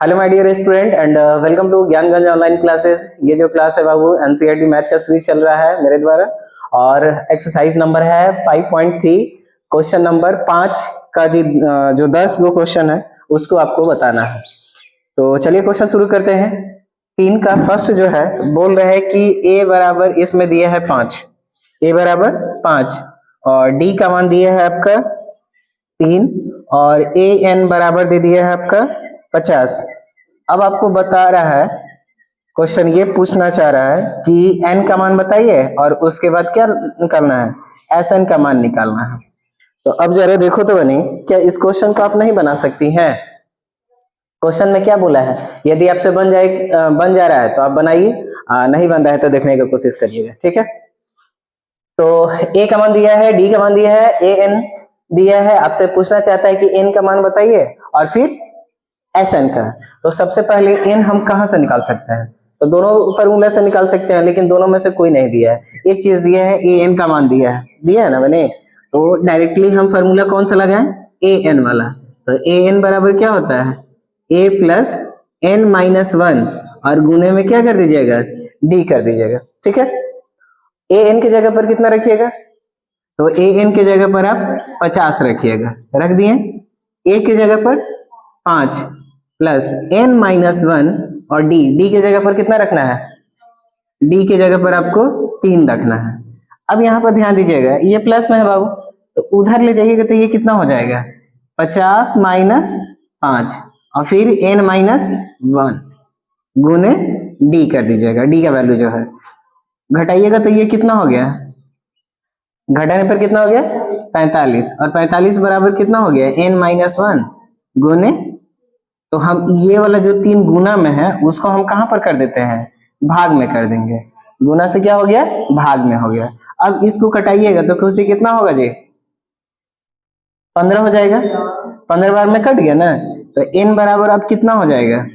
Hello my dear student and welcome to Gyanganj online classes. ये जो class है बाबू एनसीईआरटी मैथ का सीरीज चल रहा है मेरे द्वारा और एक्सरसाइज नंबर है 5.3 क्वेश्चन नंबर 5 का जो 10 गो क्वेश्चन है उसको आपको बताना है। तो चलिए क्वेश्चन शुरू करते हैं। 3 का फर्स्ट जो है बोल रहे हैं कि a बराबर इसमें दिया है 5, a बराबर 5 और d का मान दिया है आपका 3 और a n बराबर दे दिया है आपका 50। अब आपको बता रहा है क्वेश्चन ये पूछना चाह रहा है कि n का मान बताइए और उसके बाद क्या निकालना है, एस एन का मान निकालना है। तो अब जरा देखो तो बनी, क्या इस क्वेश्चन को आप नहीं बना सकती हैं? क्वेश्चन में क्या बोला है, यदि आपसे बन जा रहा है तो आप बनाइए, नहीं बन रहा है तो देखने की कोशिश करिएगा, ठीक है। तो a का मान दिया है, d का मान दिया है, a n दिया है, आपसे पूछना चाहता है कि n का मान बताइए और फिर एस एन का। तो सबसे पहले n हम कहां से निकाल सकते हैं? तो दोनों फॉर्मूला से निकाल सकते हैं, लेकिन दोनों में से कोई नहीं दिया है। एक चीज दिया है, ए एन का मान दिया है ना मैंने, तो डायरेक्टली हम फॉर्मूला कौन सा लगाएं? ए एन वाला। तो ए एन बराबर क्या होता है? a प्लस एन माइनस 1 और गुने में क्या कर दीजिएगा? d कर दीजिएगा, ठीक है। ए एन की जगह पर कितना रखिएगा? तो ए एन की जगह पर आप 50 रखिएगा, रख दिए। a की जगह पर 5 प्लस एन माइनस 1 और डी की जगह पर कितना रखना है? डी की जगह पर आपको 3 रखना है। अब यहाँ पर ध्यान दीजिएगा, ये प्लस में है बाबू, तो उधर ले जाइएगा तो ये कितना हो जाएगा? 50 माइनस 5 और फिर एन माइनस 1 गुने डी कर दीजिएगा। डी का वैल्यू जो है घटाइएगा तो ये कितना हो गया? घटाने पर कितना हो गया? 45 और 45 बराबर कितना हो गया? एन माइनस 1 गुने, तो हम ये वाला जो 3 गुना में है उसको हम कहां पर कर देते हैं? भाग में कर देंगे। गुना से क्या हो गया? भाग में हो गया। अब इसको कटाइएगा तो खुशी कितना होगा जी? 15 हो जाएगा। 15 बार में कट गया ना, तो n बराबर अब कितना हो जाएगा?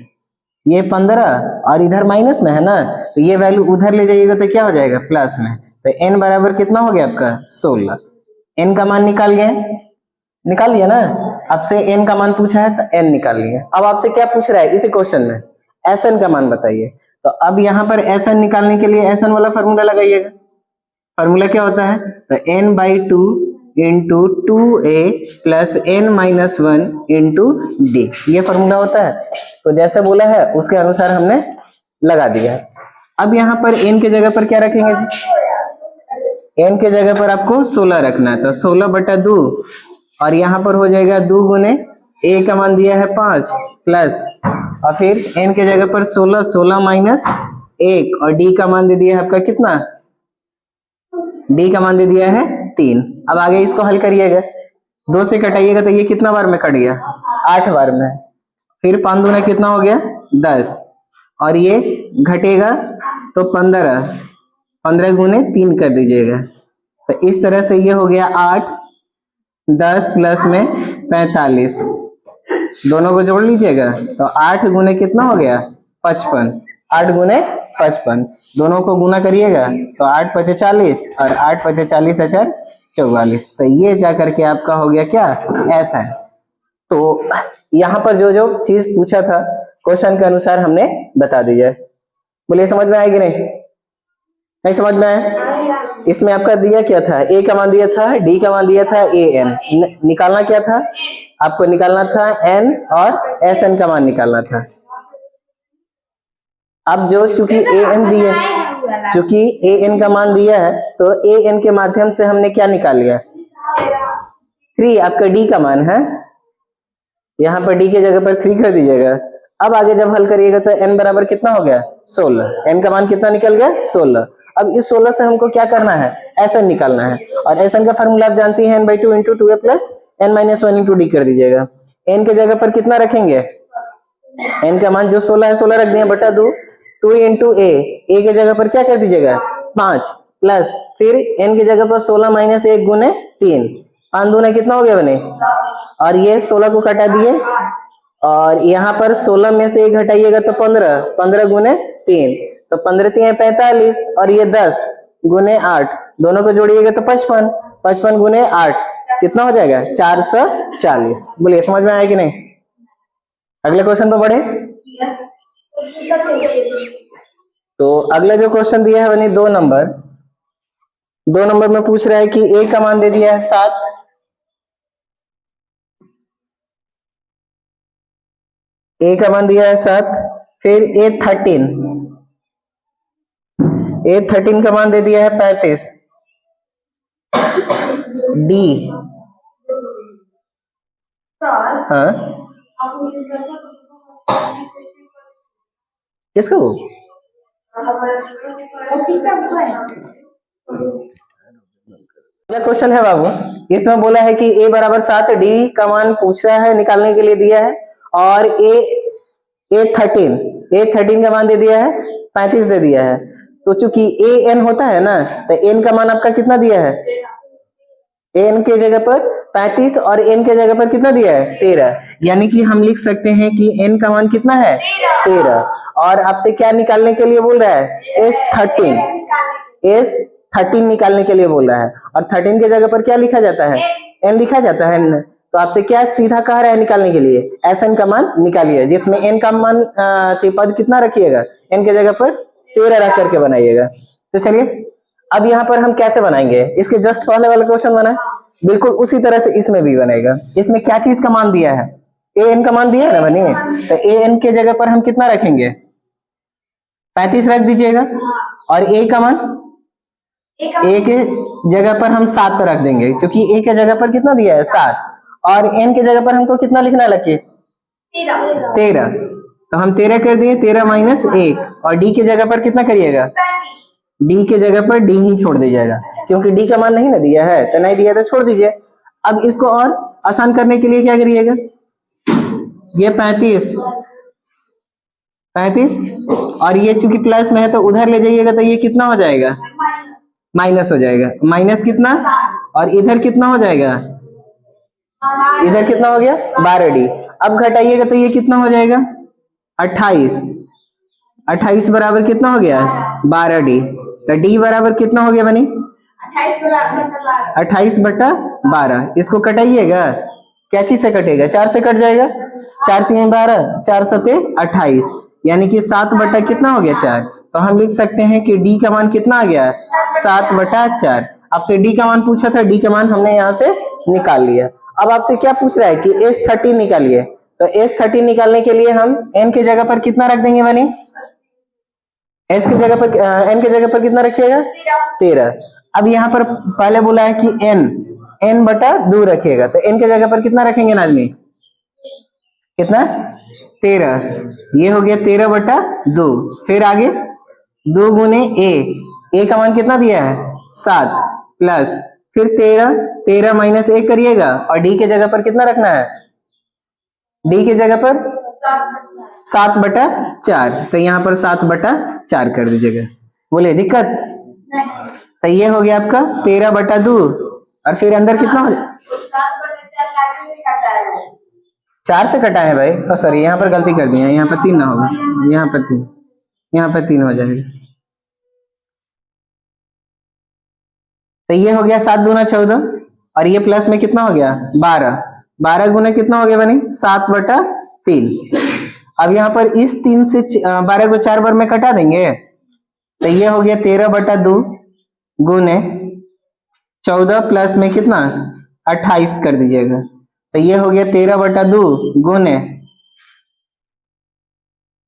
ये 15 और इधर माइनस में है ना, तो ये वैल्यू उधर ले जाइएगा तो क्या हो जाएगा? प्लस में। तो n बराबर कितना हो गया आपका? 16। n का मान निकाल लिया ना। आपसे n का मान पूछा है तो n निकाल लिए। अब आपसे क्या पूछ रहा है इसी क्वेश्चन में? एस एन का मान बताइए। तो अब यहाँ पर एस एन निकालने के लिए एस एन वाला फॉर्मूला लगाइएगा। फॉर्मूला क्या होता है? तो n by 2 into 2a plus N minus 1 into D, ये फॉर्मूला होता है। तो जैसे बोला है उसके अनुसार हमने लगा दिया। अब यहाँ पर n के जगह पर क्या रखेंगे जी? n के जगह पर आपको 16 रखना है, तो 16 बटा 2 और यहाँ पर हो जाएगा 2 गुने a का मान दिया है 5 प्लस और फिर n के जगह पर 16, 16 माइनस 1 और d का मान दे दिया है आपका कितना? d का मान दे दिया है 3। अब आगे इसको हल करिएगा, 2 से कटाइएगा तो ये कितना बार में कट गया? 8 बार में। फिर 5 दूना कितना हो गया? 10 और ये घटेगा तो 15 गुने 3 कर दीजिएगा। तो इस तरह से ये हो गया 8, 10 प्लस में 45, दोनों को जोड़ लीजिएगा तो 8 गुने कितना हो गया? 55। 8 गुने 55, दोनों को गुना करिएगा तो 8 पचे 40 और 8 पचे 40 अचर 44। तो ये जाकर के आपका हो गया क्या? ऐसा है। तो यहाँ पर जो जो चीज पूछा था क्वेश्चन के अनुसार हमने बता दी जाए। बोलिए समझ में आएगी नहीं समझ में आया? इसमें आपका दिया क्या था? ए का मान दिया था, डी का मान दिया था, ए एन निकालना क्या था आपको? निकालना था एन और एस एन का मान निकालना था। अब जो चूंकि ए एन का मान दिया है तो ए एन के माध्यम से हमने क्या निकाल लिया? 3 आपका डी का मान है, यहाँ पर डी की जगह पर 3 कर दीजिएगा। अब आगे जब हल करिएगा तो n बराबर कितना हो गया? 16। n का मान कितना निकल गया? 16। अब इस 16 से हमको क्या करना है? एस एन निकालना है और एस एन का फॉर्मूला आप जानती हैं, n by 2 into 2a plus N minus 1 into D कर दीजिएगा। n के जगह पर कितना रखेंगे? n का मान जो 16 है 16 रख दिए बटा 2, 2 इंटू a की जगह पर क्या कर दीजिएगा? 5 प्लस फिर n की जगह पर 16 माइनस 1 गुने 3, 5 दूना कितना हो गया बने? और ये 16 को कटा दिए और यहाँ पर 16 में से 1 घटाइएगा तो 15 गुने 3, तो 15 3 45 और ये 10 गुने 8, दोनों को जोड़िएगा तो 55 गुने 8 कितना हो जाएगा? 440। बोलिए समझ में आया कि नहीं? अगले क्वेश्चन पर बढ़े। तो अगला जो क्वेश्चन दिया है बनी 2 नंबर, 2 नंबर में पूछ रहा है कि ए का मान दे दिया है 7, ए का मान दिया है 7, फिर A13, A13 का मान दे दिया है 35, डी, हाँ किसको अगला क्वेश्चन है बाबू, इसमें बोला है कि a बराबर 7, डी का मान पूछ रहा है, निकालने के लिए दिया है, और A13 का मान दे दिया है 35 दे दिया है। तो चूंकि an होता है ना, तो n का मान आपका कितना दिया है, n के जगह पर 35 और n के जगह पर कितना दिया है 13, यानी कि हम लिख सकते हैं कि n का मान कितना है 13, और आपसे क्या निकालने के लिए बोल रहा है, S13 निकालने के लिए बोल रहा है, और 13 के जगह पर क्या लिखा जाता है, n लिखा जाता है न? तो आपसे क्या सीधा कह रहा है निकालने के लिए, Sn का मान निकालिए, जिसमें n का मान पद कितना रखिएगा, n के जगह पर 13 रख करके बनाइएगा। तो चलिए अब यहाँ पर हम कैसे बनाएंगे, इसके जस्ट पहले वाला क्वेश्चन बनाए, बिल्कुल उसी तरह से इसमें भी बनेगा। इसमें क्या चीज का मान दिया है, an का मान दिया है ना बनी, तो an के जगह पर हम कितना रखेंगे, 35 रख दीजिएगा, और a का मान, a के जगह पर हम 7 रख देंगे, क्योंकि a के जगह पर कितना दिया है 7, और n के जगह पर हमको कितना लिखना लगे 13, तो हम 13 कर दिए, 13 माइनस 1, और d के जगह पर कितना करिएगा, d के जगह पर d ही छोड़ दीजिएगा, क्योंकि d का मान नहीं ना दिया है, तो नहीं दिया तो छोड़ दीजिए। अब इसको और आसान करने के लिए क्या करिएगा, ये 35 और ये चूंकि प्लस में है तो उधर ले जाइएगा, तो ये कितना हो जाएगा, माइनस हो जाएगा, माइनस कितना, और इधर कितना हो जाएगा, इधर कितना हो गया 12d, अब घटाइएगा तो ये कितना हो जाएगा 28, 28 बराबर कितना हो गया 12d, तो d बराबर कितना हो गया बनी 28/12, इसको कटाइएगा, क्या चीज से कटेगा, 4 से कट जाएगा, 4 3 12, 4 7 28, यानी कि 7 बटा कितना हो गया 4, तो हम लिख सकते हैं कि d का मान कितना आ गया 7/4। आपसे d का मान पूछा था, d का मान हमने यहाँ से निकाल लिया। अब आपसे क्या पूछ रहा है कि S13 निकालिए, तो S13 निकालने के लिए हम n के जगह पर कितना रख देंगे बनी, s के जगह पर n के जगह पर कितना रखिएगा 13। अब यहाँ पर पहले बोला है कि n/2 रखिएगा, तो n के जगह पर कितना रखेंगे नाजनी, कितना 13, ये हो गया 13/2, फिर आगे 2 गुने a का मान कितना दिया है 7, प्लस फिर 13 माइनस 1 करिएगा, और d के जगह पर कितना रखना है, d के जगह पर 7/4, तो यहाँ पर 7/4 कर दीजिएगा, बोले दिक्कत, तो ये हो गया आपका 13/2, और फिर अंदर कितना हो, 4 से कटा है भाई, सॉरी यहाँ पर गलती कर दी है, यहाँ पर 3 ना होगा, यहाँ पर 3, यहाँ पर 3 हो जाएगा, तो ये हो गया 7 दूना 14, और ये प्लस में कितना हो गया 12 गुना कितना हो गया बनी 7/3। अब यहाँ पर इस 3 से 12 को 4 बार में कटा देंगे, तो ये हो गया 13/2 गुने 14 प्लस में कितना 28 कर दीजिएगा, तो ये हो गया 13/2 गुने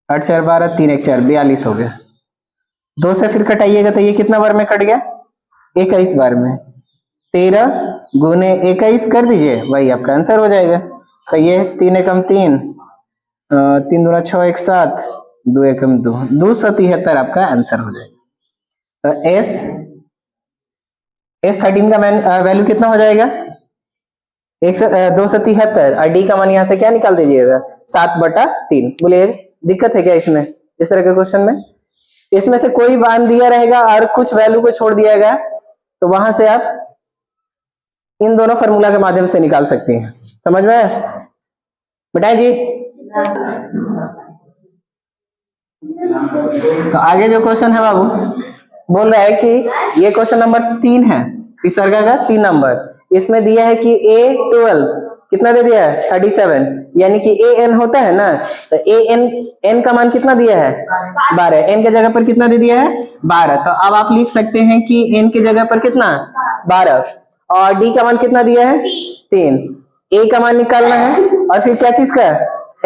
8 4 12 3 1 4 42 हो गया। 2 से फिर कटाइएगा तो ये कितना बार में कट गया 21 बार में, 13 गुने 21 कर दीजिए, वही आपका आंसर हो जाएगा। तो ये 3 एकम 3, 3 दूना 6 1 7, 2 एकम 2, 273 आपका आंसर हो जाएगा। तो S13 का वैल्यू कितना हो जाएगा 273, और डी का मान यहाँ से क्या निकाल दीजिएगा 7/3। बोलिए दिक्कत है क्या इसमें, इस तरह के क्वेश्चन में इसमें से कोई मान दिया रहेगा और कुछ वैल्यू को छोड़ दिया गया, तो वहां से आप इन दोनों फॉर्मूला के माध्यम से निकाल सकते हैं। समझ में बेटाए जी। तो आगे जो क्वेश्चन है बाबू बोल रहा है कि ये क्वेश्चन नंबर 3 है, विसर्गा का 3 नंबर, इसमें दिया है कि A12 कितना दे दिया है 37, यानी कि ए एन होता है ना, तो ए एन, एन का मान कितना दिया है 12, एन के जगह पर कितना दे दिया है 12। तो अब आप लिख सकते हैं कि एन के जगह पर कितना 12, और डी का मान कितना दिया है 3, ए का मान निकालना है, और फिर क्या चीज का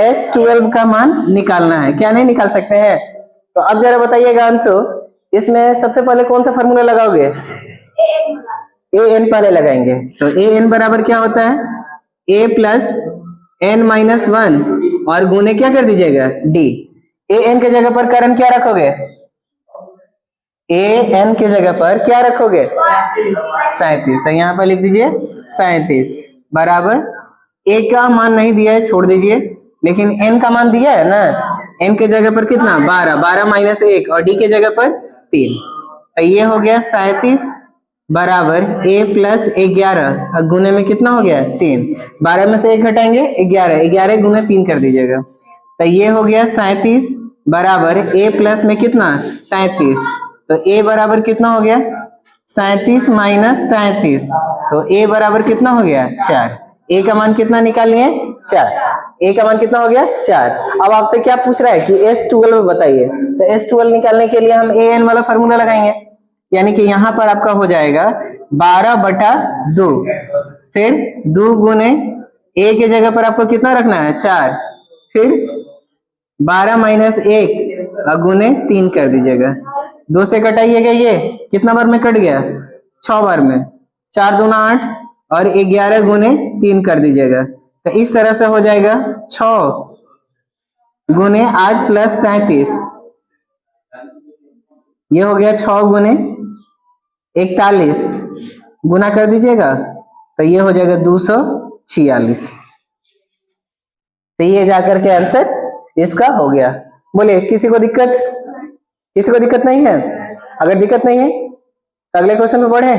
S12 का मान निकालना है। क्या नहीं निकाल सकते हैं? तो अब जरा बताइएगा अंशु, इसमें सबसे पहले कौन सा फॉर्मूला लगाओगे? ए एन पहले लगाएंगे। तो ए एन बराबर क्या होता है? ए प्लस एन माइनस 1 और गुने क्या कर दीजिएगा डी। ए एन के जगह पर करंट क्या रखोगे? ए एन के जगह पर क्या रखोगे 37, तो यहाँ पर लिख दीजिए 37 बराबर, ए का मान नहीं दिया है छोड़ दीजिए, लेकिन एन का मान दिया है ना, एन के जगह पर कितना 12, 12 माइनस 1 और डी के जगह पर 3, तो ये हो गया 37 बराबर ए प्लस 11 गुने में कितना हो गया 3, 12 में से 1 घटाएंगे 11, 11 गुने 3 कर दीजिएगा, तो ये हो गया 37 बराबर ए प्लस में कितना 33, तो ए बराबर कितना हो गया 37 माइनस 33, तो ए बराबर कितना हो गया 4। ए का मान कितना निकालिए 4, ए का मान कितना हो गया 4। अब आपसे क्या पूछ रहा है कि S12 बताइए, तो S12 निकालने के लिए हम ए एन वाला फॉर्मूला लगाएंगे, यानी कि यहाँ पर आपका हो जाएगा 12/2, फिर 2 गुने ए के जगह पर आपको कितना रखना है 4, फिर 12 माइनस 1 गुने 3 कर दीजिएगा, 2 से कटाइएगा, ये कितना बार में कट गया 6 बार में, 4 दूना 8 और 11 गुने 3 कर दीजिएगा, तो इस तरह से हो जाएगा 6 गुने 8 प्लस 33, ये हो गया 6 गुने 41, गुना कर दीजिएगा तो ये हो जाएगा 246, तो ये जाकर के आंसर इसका हो गया। बोले किसी को दिक्कत? किसी को दिक्कत नहीं है? अगर दिक्कत नहीं है तो अगले क्वेश्चन में बढ़े।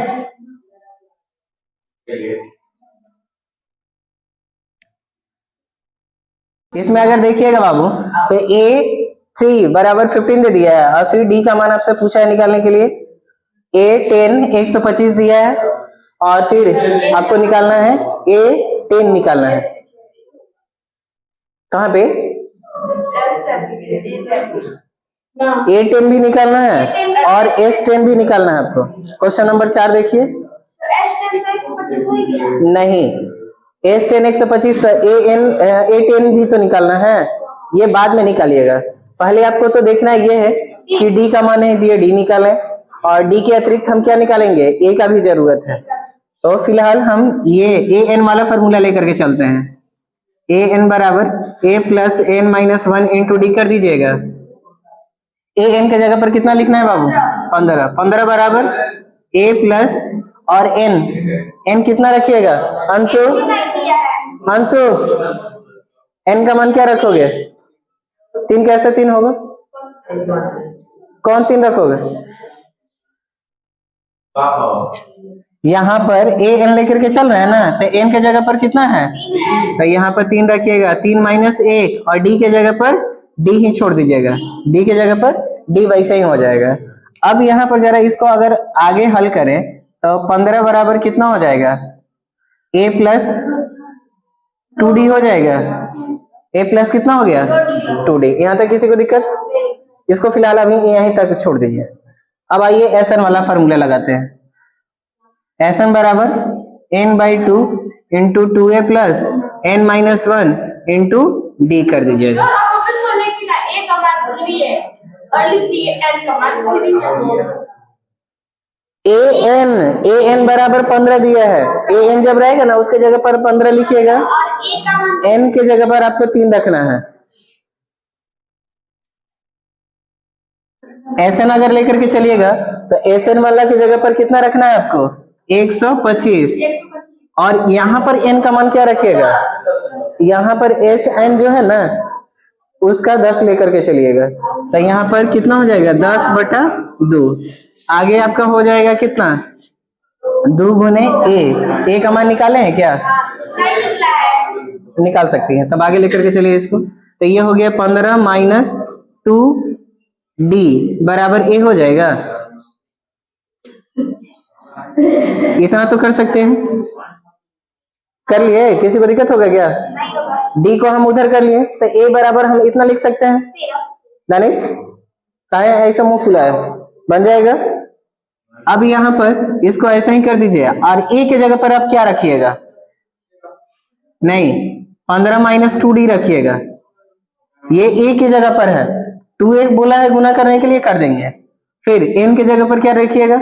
इसमें अगर देखिएगा बाबू, तो A3 बराबर 15 दे दिया है, और फिर D का मान आपसे पूछा है निकालने के लिए, A10 125 दिया है, और फिर आपको निकालना है A10 निकालना है, कहाँ पे A10 भी निकालना है और S10 भी निकालना है आपको। क्वेश्चन नंबर 4 देखिए। नहीं, S10 125 तो A10 भी तो निकालना है, ये बाद में निकालिएगा, पहले आपको तो देखना ये है कि D का मान है दिया, D निकालें, और D के अतिरिक्त हम क्या निकालेंगे, A का भी जरूरत है, तो फिलहाल हम ये AN वाला फॉर्मूला लेकर के चलते हैं। AN बराबर A plus N minus 1 into D कर दीजिएगा। AN के जगह पर कितना लिखना है बाबू 15, 15 बराबर A प्लस और N कितना रखिएगा अंशु, अंशु N का मान क्या रखोगे 3, कैसे 3 होगा, कौन 3 रखोगे, यहाँ पर AN लेकर के चल रहे हैं ना, तो N के जगह पर कितना है, तो यहाँ पर 3 रखिएगा, 3 माइनस 1 और D के जगह पर D ही छोड़ दीजिएगा, D के जगह पर D वैसे ही हो जाएगा। अब यहाँ पर जरा इसको अगर आगे हल करें तो 15 बराबर कितना हो जाएगा A प्लस 2D हो जाएगा, A प्लस कितना हो गया 2D। यहाँ तक किसी को दिक्कत? इसको फिलहाल अभी यहीं तक छोड़ दीजिए। अब आइए SN वाला फॉर्मूला लगाते हैं। SN बराबर n/2 into 2a plus n minus 1 into D कर दीजिएगा। an बराबर 15 दिया है, an जब रहेगा ना उसके जगह पर 15 लिखिएगा, n के जगह पर आपको 3 रखना है। SN अगर लेकर के चलिएगा तो SN वाला की जगह पर कितना रखना है आपको 125, और यहाँ पर n का मान क्या रखिएगा, यहाँ पर SN जो है ना उसका 10 लेकर के चलिएगा, तो यहाँ पर कितना हो जाएगा 10/2, आगे आपका हो जाएगा कितना 2 गुने A का मान निकाले हैं क्या, निकाल सकती हैं, तब आगे लेकर के चलिए इसको, तो ये हो गया 15 माइनस 2D बराबर A हो जाएगा। इतना तो कर सकते हैं, कर लिए? किसी को दिक्कत होगा क्या? डी को हम उधर कर लिए तो ए बराबर हम इतना लिख सकते हैं। दानिश कहा है ऐसा मुंह फुला है, बन जाएगा। अब यहां पर इसको ऐसा ही कर दीजिए और ए के जगह पर आप क्या रखिएगा? नहीं, 15 माइनस 2d रखिएगा। ये ए की जगह पर है, 2a बोला है गुना करने के लिए, कर देंगे। फिर n की जगह पर क्या रखिएगा?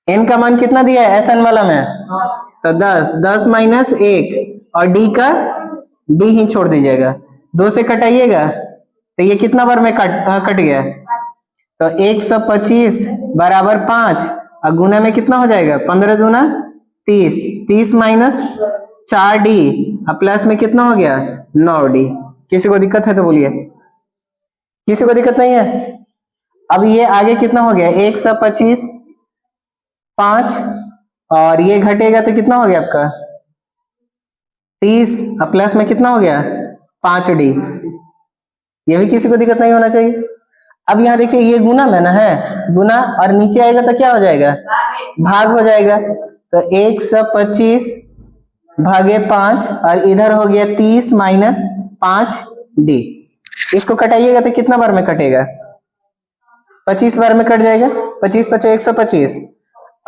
n का मान कितना दिया है एस एन वाला में? तो 10 माइनस 1 और d का d ही छोड़ दीजिएगा, 2 से कटाइएगा तो ये कितना बार में कट गया? तो 125 बराबर 5 और गुना में कितना हो जाएगा? 15 दूना 30, 30 माइनस 4d और प्लस में कितना हो गया? 9d। किसी को दिक्कत है तो बोलिए, किसी को दिक्कत नहीं है? अब ये आगे कितना हो गया? 125 5 और ये घटेगा तो कितना हो गया आपका? 30 और प्लस में कितना हो गया? 5d। ये भी किसी को दिक्कत नहीं होना चाहिए। अब यहाँ देखिए ये गुना में ना है, गुना और नीचे आएगा तो क्या हो जाएगा? भाग हो जाएगा। तो 125 भागे 5 और इधर हो गया 30 माइनस 5d। इसको कटाइएगा तो कितना बार में कटेगा? 25 बार में कट जाएगा। 25 5 125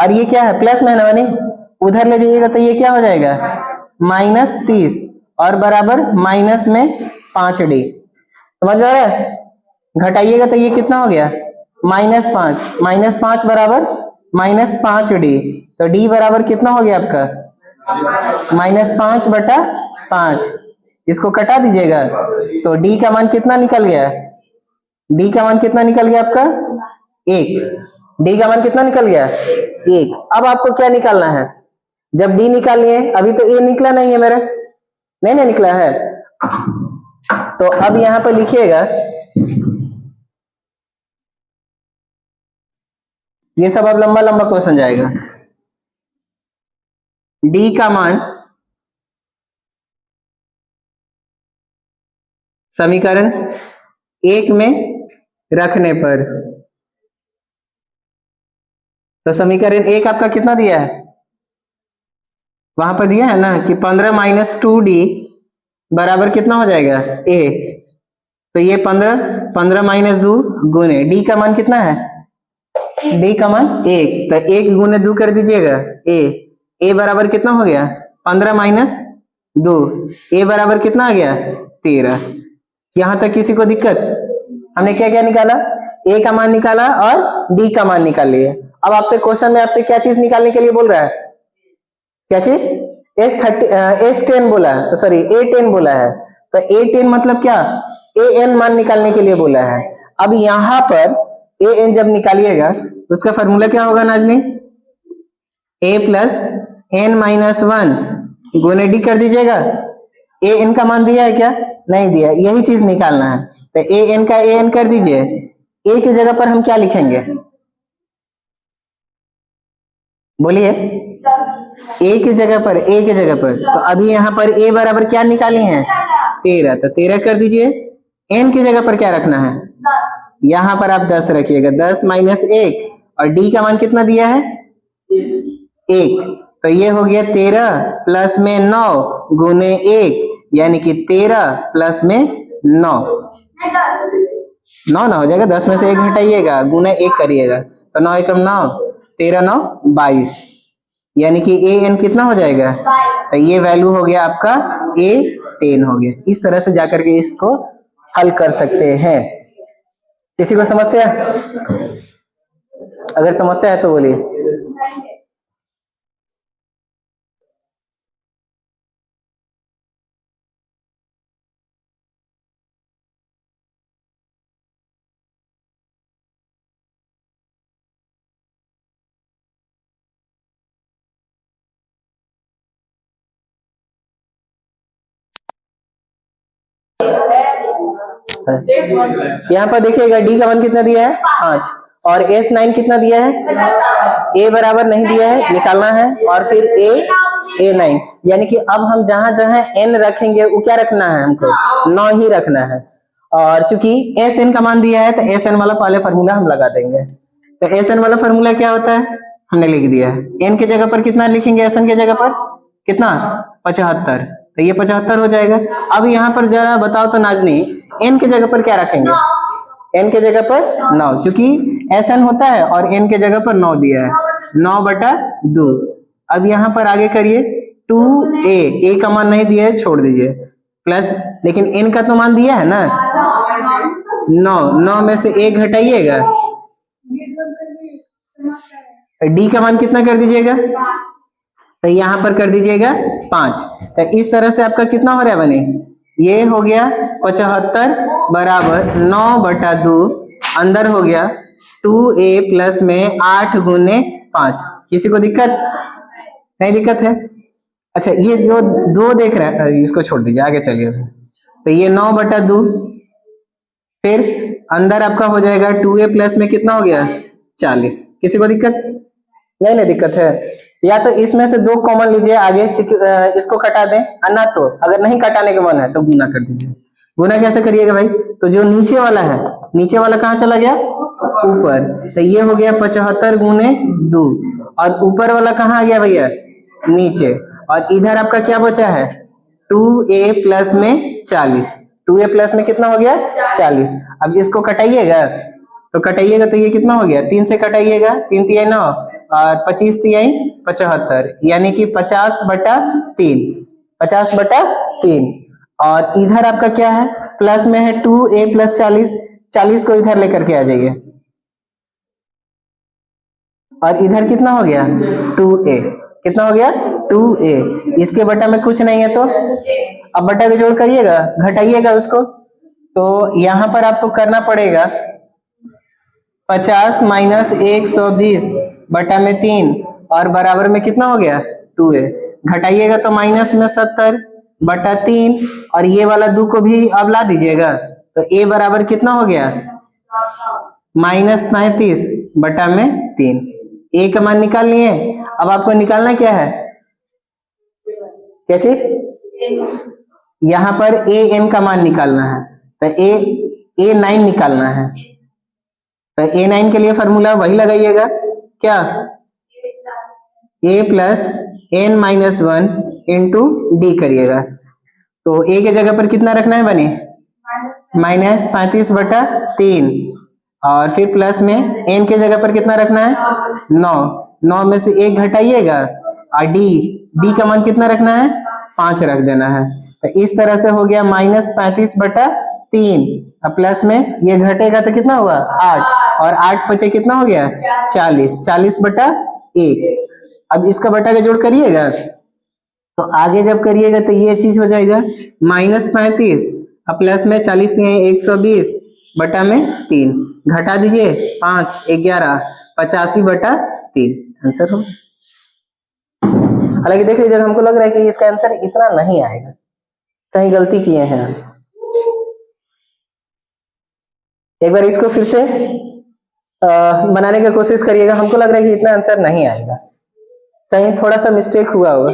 और ये क्या है? प्लस में है ना बनी, उधर ले जाइएगा तो ये क्या हो जाएगा? माइनस 30 और बराबर माइनस में 5d। समझ में आ रहा है? घटाइएगा तो ये कितना हो गया? माइनस 5, माइनस 5 बराबर माइनस 5d। तो d बराबर कितना हो गया आपका? माइनस 5 बटा 5। इसको कटा दीजिएगा तो d का मान कितना निकल गया? d का मान कितना निकल गया आपका? 1। d का मान कितना निकल गया? 1। अब आपको क्या निकालना है? जब d निकालिए, अभी तो a निकला नहीं है मेरा, नहीं ना निकला है, तो अब यहां पर लिखिएगा, ये सब अब लंबा लंबा क्वेश्चन जाएगा। d का मान समीकरण 1 में रखने पर, तो समीकरण 1 आपका कितना दिया है? वहां पर दिया है ना कि 15 माइनस 2d बराबर कितना हो जाएगा? a। तो ये 15 माइनस 2 गुने d का मान कितना है? d का मान 1, तो 1 गुने 2 कर दीजिएगा a बराबर कितना हो गया? 15 माइनस 2, a बराबर कितना आ गया? 13। यहां तक किसी को दिक्कत? हमने क्या क्या निकाला? a का मान निकाला और d का मान निकाल लिए। अब आपसे क्वेश्चन में आपसे क्या चीज निकालने के लिए बोल रहा है? क्या चीज? S10 बोला है, सॉरी A10 बोला है। तो A10 मतलब क्या? an मान निकालने के लिए बोला है। अब यहां पर an जब निकालिएगा तो उसका फॉर्मूला क्या होगा Nazni? a plus n minus 1 गुने d कर दीजिएगा। an का मान दिया है क्या? नहीं दिया, यही चीज निकालना है। तो an का an कर दीजिए, a की जगह पर हम क्या लिखेंगे? बोलिए, a की जगह पर, a की जगह पर, तो अभी यहाँ पर a बराबर क्या निकाली है? 13, तो 13 कर दीजिए। n की जगह पर क्या रखना है? यहाँ पर आप 10 रखिएगा, 10 माइनस 1 और d का मान कितना दिया है? 1। तो ये हो गया 13 प्लस में 9 गुने 1, यानी कि 13 प्लस में 9 9 हो जाएगा। 10 में से 1 घटाइएगा, गुना 1 करिएगा, तो 9 एकम 9, 13 9 22, यानी कि an कितना हो जाएगा? तो ये वैल्यू हो गया आपका A10 हो गया। इस तरह से जाकर के इसको हल कर सकते हैं। किसी को समस्या? अगर समस्या है तो बोलिए। यहाँ पर देखिएगा डी का मान कितना दिया है? 5 और S9 कितना दिया है? a बराबर नहीं दिया है, निकालना है, और फिर A9, यानी कि अब हम जहां जहां n रखेंगे वो क्या रखना है? हमको 9 ही रखना है। और चूंकि Sn का मान दिया है तो Sn वाला पहले फॉर्मूला हम लगा देंगे। तो Sn वाला फॉर्मूला क्या होता है? हमने लिख दिया है। n की जगह पर कितना लिखेंगे? Sn की जगह पर कितना 75, तो ये 75 हो जाएगा। अब यहाँ पर जरा बताओ तो नाजनी, n के जगह पर क्या रखेंगे? n के जगह पर 9, क्योंकि SN होता है और n के जगह पर 9 दिया है, 9/2। अब यहाँ पर आगे करिए 2a, a का मान नहीं दिया है, छोड़ दीजिए, प्लस, लेकिन n का तो मान दिया है ना, 9 में से 1 घटाइएगा, d का मान कितना कर दीजिएगा? तो यहाँ पर कर दीजिएगा 5। तो इस तरह से आपका कितना हो रहा है बने, ये हो गया 75 बराबर 9/2, अंदर हो गया 2a प्लस में 8 गुने 5। किसी को दिक्कत नहीं? दिक्कत है? अच्छा, ये जो 2 देख रहे हैं इसको छोड़ दीजिए, आगे चलिए। तो ये 9/2, फिर अंदर आपका हो जाएगा 2a प्लस में कितना हो गया 40। किसी को दिक्कत नहीं दिक्कत है? या तो इसमें से 2 कॉमन लीजिए, आगे इसको कटा दें, अन्ना तो अगर नहीं कटाने के मन है तो गुना कर दीजिए। गुना कैसे करिएगा भाई? तो जो नीचे वाला है, नीचे वाला कहाँ चला गया? ऊपर, तो ये हो गया 75 गुने 2, और ऊपर वाला कहाँ आ गया भैया? नीचे, और इधर आपका क्या बचा है? 2a प्लस में 40, 2a प्लस में कितना हो गया 40। अब इसको कटाइएगा, तो कटाइएगा तो ये कितना हो गया? 3 से कटाइएगा, 3 तिहाई 9 और 25 तिहाई 75, यानी कि 50/3, 50/3। और इधर आपका क्या है? प्लस में है 2a प्लस 40, 40 को इधर लेकर के आ जाइए, और इधर कितना हो गया 2a, कितना हो गया 2a। इसके बटा में कुछ नहीं है, तो अब बटा के जोड़ करिएगा, घटाइएगा उसको, तो यहाँ पर आपको करना पड़ेगा 50 माइनस 120 बटा में 3, और बराबर में कितना हो गया 2a। घटाइएगा तो माइनस में 70/3, और ये वाला 2 को भी अब ला दीजिएगा, तो a बराबर कितना हो गया -35/3। a का मान निकाल लिए। अब आपको निकालना क्या है? क्या चीज? यहाँ पर an का मान निकालना है, तो a9 निकालना है। तो a9 के लिए फॉर्मूला वही लगाइएगा, क्या? a plus n-1 into D करिएगा। तो a के जगह पर कितना रखना है बने? -35/3, और फिर प्लस में n के जगह पर कितना रखना है 9 में से 1 घटाइएगा, और d का मान कितना रखना है 5 रख देना है। तो इस तरह से हो गया -35/3, अब प्लस में ये घटेगा तो कितना हुआ 8, और 8 बचे कितना हो गया 40, 40/1। अब इसका बटा का जोड़ करिएगा, तो आगे जब करिएगा तो ये चीज हो जाएगा -35 अब प्लस में 40 120 बटा में 3, घटा दीजिए 5 11 85/3, आंसर हो। हालांकि देख लीजिएगा, हमको लग रहा है कि इसका आंसर इतना नहीं आएगा, कहीं गलती किए हैं। एक बार इसको फिर से बनाने की कोशिश करिएगा, हमको लग रहा है कि इतना आंसर नहीं आएगा, कहीं थोड़ा सा मिस्टेक हुआ होगा।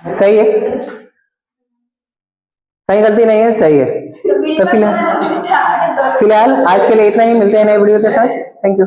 सही है, कहीं गलती नहीं है, सही है। तो फिलहाल आज के लिए इतना ही, मिलते हैं नए वीडियो के साथ। Thank you.